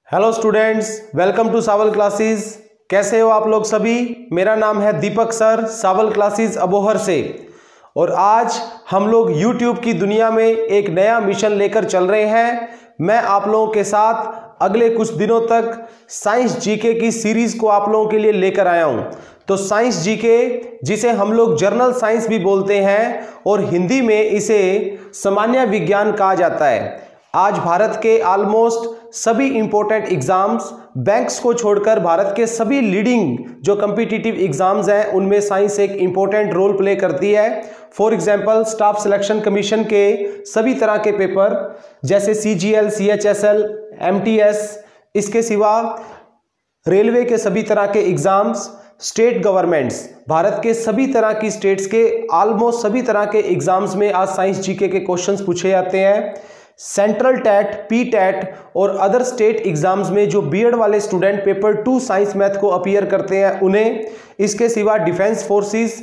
Hello students, welcome to Saval classes. कैसे हो आप लोग सभी? मेरा नाम है दीपक सर, सावल क्लासेस अबोहर से। और आज हम लोग YouTube की दुनिया में एक नया मिशन लेकर चल रहे हैं। मैं आप लोगों के साथ अगले कुछ दिनों तक साइंस जीके की सीरीज को आप लोगों के लिए लेकर आया हूं। तो साइंस जीके, जिसे हम लोग जर्नल साइंस भी बोलते हैं और हिंदी में इसे सामान्य विज्ञान कहा जाता है। आज भारत के ऑलमोस्ट सभी इंपॉर्टेंट एग्जाम्स, बैंक्स को छोड़कर भारत के सभी लीडिंग जो कम्पिटिटिव एग्जाम्स हैं उनमें साइंस एक इंपॉर्टेंट रोल प्ले करती है। For example, staff selection commission के सभी तरह के पेपर जैसे CGL, CHSL, MTS, इसके सिवा रेलवे के सभी तरह के एग्जाम्स, स्टेट गवर्नमेंट्स, भारत के सभी तरह की स्टेट्स के ऑलमोस्ट सभी तरह के एग्जाम्स में आज साइंस जीके के क्वेश्चंस पूछे जाते हैं। सेंट्रल टैट, पी टैट और अदर स्टेट एग्जाम्स में जो बीएड वाले स्टूडेंट पेपर 2 साइंस मैथ को अपीयर करते हैं उन्हें, इसके सिवा डिफेंस फोर्सेस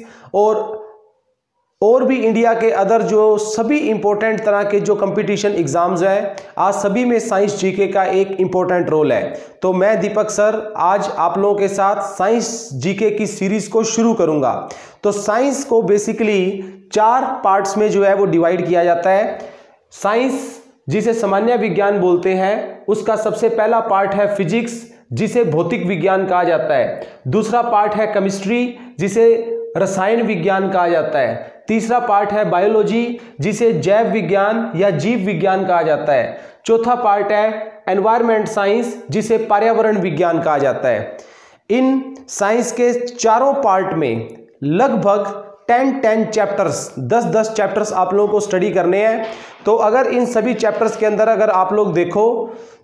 और भी इंडिया के अदर जो सभी इंपॉर्टेंट तरह के जो कंपटीशन एग्जाम्स हैं, आज सभी में साइंस जीके का एक इंपॉर्टेंट रोल है। तो मैं दीपक सर आज आप लोगों के साथ साइंस जीके की सीरीज को शुरू करूंगा। तो साइंस को बेसिकली 4 पार्ट्स में जो है वो डिवाइड किया जाता है। साइंस जिसे सामान्य विज्ञान बोलते हैं, उसका सबसे पहला पार्ट है फिजिक्स, जिसे भौतिक विज्ञान कहा जाता है। दूसरा पार्ट है केमिस्ट्री, जिसे रसायन विज्ञान कहा जाता है। तीसरा पार्ट है बायोलॉजी, जिसे जैव विज्ञान या जीव विज्ञान कहा जाता है। चौथा पार्ट है एनवायरमेंट साइंस, जिसे पर्यावरण विज्ञान कहा जाता है। इन साइंस के चारों पार्ट में लगभग 10 चैप्टर्स, 10 चैप्टर्स आप लोगों को स्टडी करने हैं। तो अगर इन सभी चैप्टर्स के अंदर अगर आप लोग देखो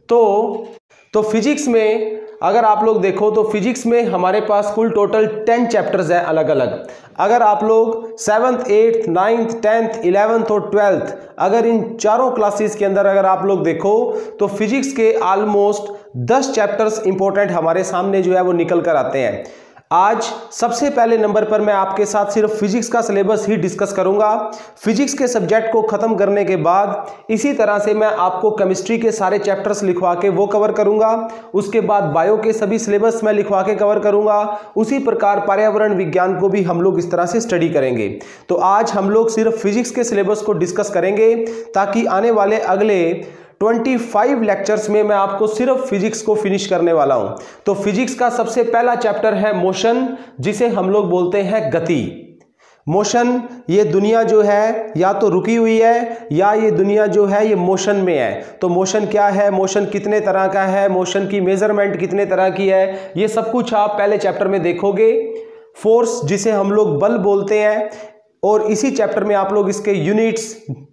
तो फिजिक्स में अगर आप लोग देखो तो फिजिक्स में हमारे पास कुल टोटल 10 चैप्टर्स हैं अलग अलग। अगर आप लोग 7th, 8th, 9th, 10th, 11th और 12th अगर इन चारों क्लासेस के अंदर अगर आप लोग देखो तो फिजिक्स के ऑलमोस्ट 10 चैप्टर्स इंपॉर्टेंट हमारे सामने जो है वो निकल कर आते हैं। आज सबसे पहले नंबर पर मैं आपके साथ सिर्फ फिजिक्स का सिलेबस ही डिस्कस करूंगा। फिजिक्स के सब्जेक्ट को खत्म करने के बाद इसी तरह से मैं आपको केमिस्ट्री के सारे चैप्टर्स लिखवा के वो कवर करूंगा। उसके बाद बायो के सभी सिलेबस मैं लिखवा के कवर करूंगा। उसी प्रकार पर्यावरण विज्ञान को भी हम लोग इस तरह से स्टडी करेंगे। तो आज हम लोग सिर्फ फिजिक्स के सिलेबस को डिस्कस करेंगे, ताकि आने वाले अगले 25 लेक्चर्स में मैं आपको सिर्फ फिजिक्स को फिनिश करने वाला हूं। तो फिजिक्स का सबसे पहला चैप्टर है मोशन, जिसे हम लोग बोलते हैं गति। मोशन, ये दुनिया जो है या तो रुकी हुई है या ये दुनिया जो है ये मोशन में है। तो मोशन क्या है, मोशन कितने तरह का है, मोशन की मेजरमेंट कितने तरह की है, ये सब कुछ आप पहले चैप्टर में देखोगे। फोर्स, जिसे हम लोग बल बोलते हैं, और इसी चैप्टर में आप लोग इसके यूनिट्स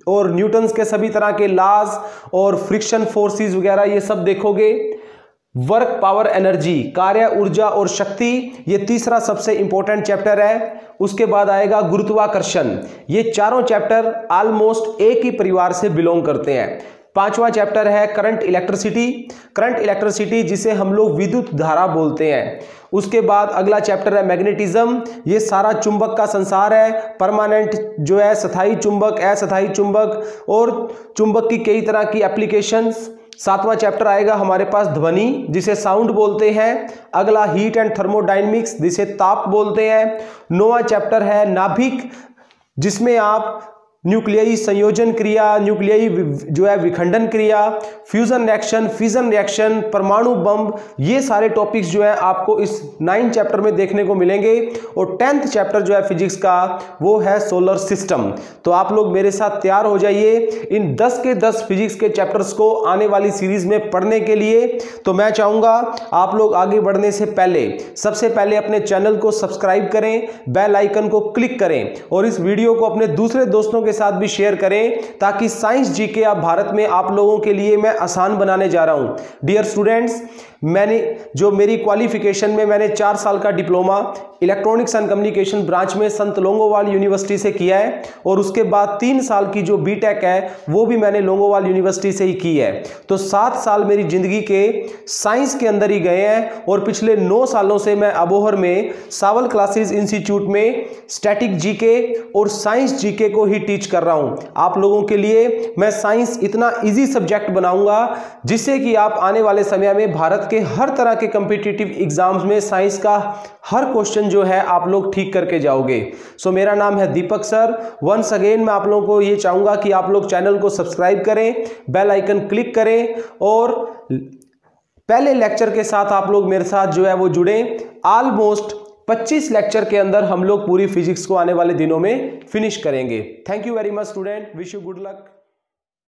और न्यूटन्स के सभी तरह के लॉज और फ्रिक्शन फोर्सेस वगैरह ये सब देखोगे। वर्क, पावर, एनर्जी, कार्य, ऊर्जा और शक्ति, ये तीसरा सबसे इंपॉर्टेंट चैप्टर है। उसके बाद आएगा गुरुत्वाकर्षण। ये चारों चैप्टर ऑलमोस्ट एक ही परिवार से बिलोंग करते हैं। पांचवा चैप्टर है करंट इलेक्ट्रिसिटी। करंट इलेक्ट्रिसिटी, जिसे हम लोग विद्युत धारा बोलते हैं। उसके बाद अगला चैप्टर है मैग्नेटिज्म। ये सारा चुंबक का संसार है, परमानेंट जो है, स्थायी चुंबक, अस्थायी चुंबक और चुंबक की कई तरह की एप्लीकेशंस। सातवां चैप्टर आएगा हमारे पास ध्वनि, जिसे साउंड बोलते हैं। अगला हीट एंड थर्मोडायनेमिक्स, जिसे ताप बोलते हैं। 9वां चैप्टर है नाभिक, जिसमें आप न्यूक्लियाई संयोजन क्रिया, न्यूक्लियाई जो है विखंडन क्रिया, फ्यूजन रिएक्शन, फिजन रिएक्शन, परमाणु बम, ये सारे टॉपिक्स जो है आपको इस 9 चैप्टर में देखने को मिलेंगे। और 10th चैप्टर जो है फिजिक्स का, वो है सोलर सिस्टम। तो आप लोग मेरे साथ तैयार हो जाइए इन 10 के 10 फिजिक्स के चैप्टर्स को आने वाली सीरीज में पढ़ने के लिए। तो मैं चाहूंगा आप लोग आगे बढ़ने से पहले सबसे पहले अपने चैनल को सब्सक्राइब करें, बेल आइकन को क्लिक करें और इस वीडियो को अपने दूसरे दोस्तों के साथ भी शेयर करें, ताकि साइंस जीके आप भारत में आप लोगों के लिए मैं आसान बनाने जा रहा हूं। डियर स्टूडेंट्स, मैंने जो मेरी क्वालिफिकेशन में मैंने 4 साल का diploma electronics and communication branch में संत लोंगोवाल यूनिवर्सिटी से किया है और उसके बाद 3 साल की जो बीटेक है वो भी मैंने लोंगोवाल यूनिवर्सिटी से ही की है। तो 7 साल मेरी जिंदगी के साइंस के अंदर ही गए हैं और पिछले 9 सालों से मैं अबोहर में सावल क्लासेस इंस्टीट्यूट में स्टैटिक जीके और साइंस जीके को ही टीच कर रहा हूं। आप लोगों के लिए मैं साइंस इतना इजी सब्जेक्ट बनाऊंगा जिससे कि आप आने वाले समय में भारत के हर तरह के कॉम्पिटिटिव एग्जाम्स में साइंस का हर क्वेश्चन जो है आप लोग ठीक करके जाओगे। सो मेरा नाम है दीपक सर। वंस अगेन मैं आप लोगों को ये चाहूंगा कि आप लोग चैनल को सब्सक्राइब करें, बेल आइकन क्लिक करें और पहले लेक्चर के साथ आप लोग मेरे साथ जो है वो जुड़े। ऑलमोस्ट 25 लेक्चर के अंदर हम लोग पूरी फिजिक्स को आने वाले दिनों में फिनिश करेंगे। Thank you very much student, wish you good luck.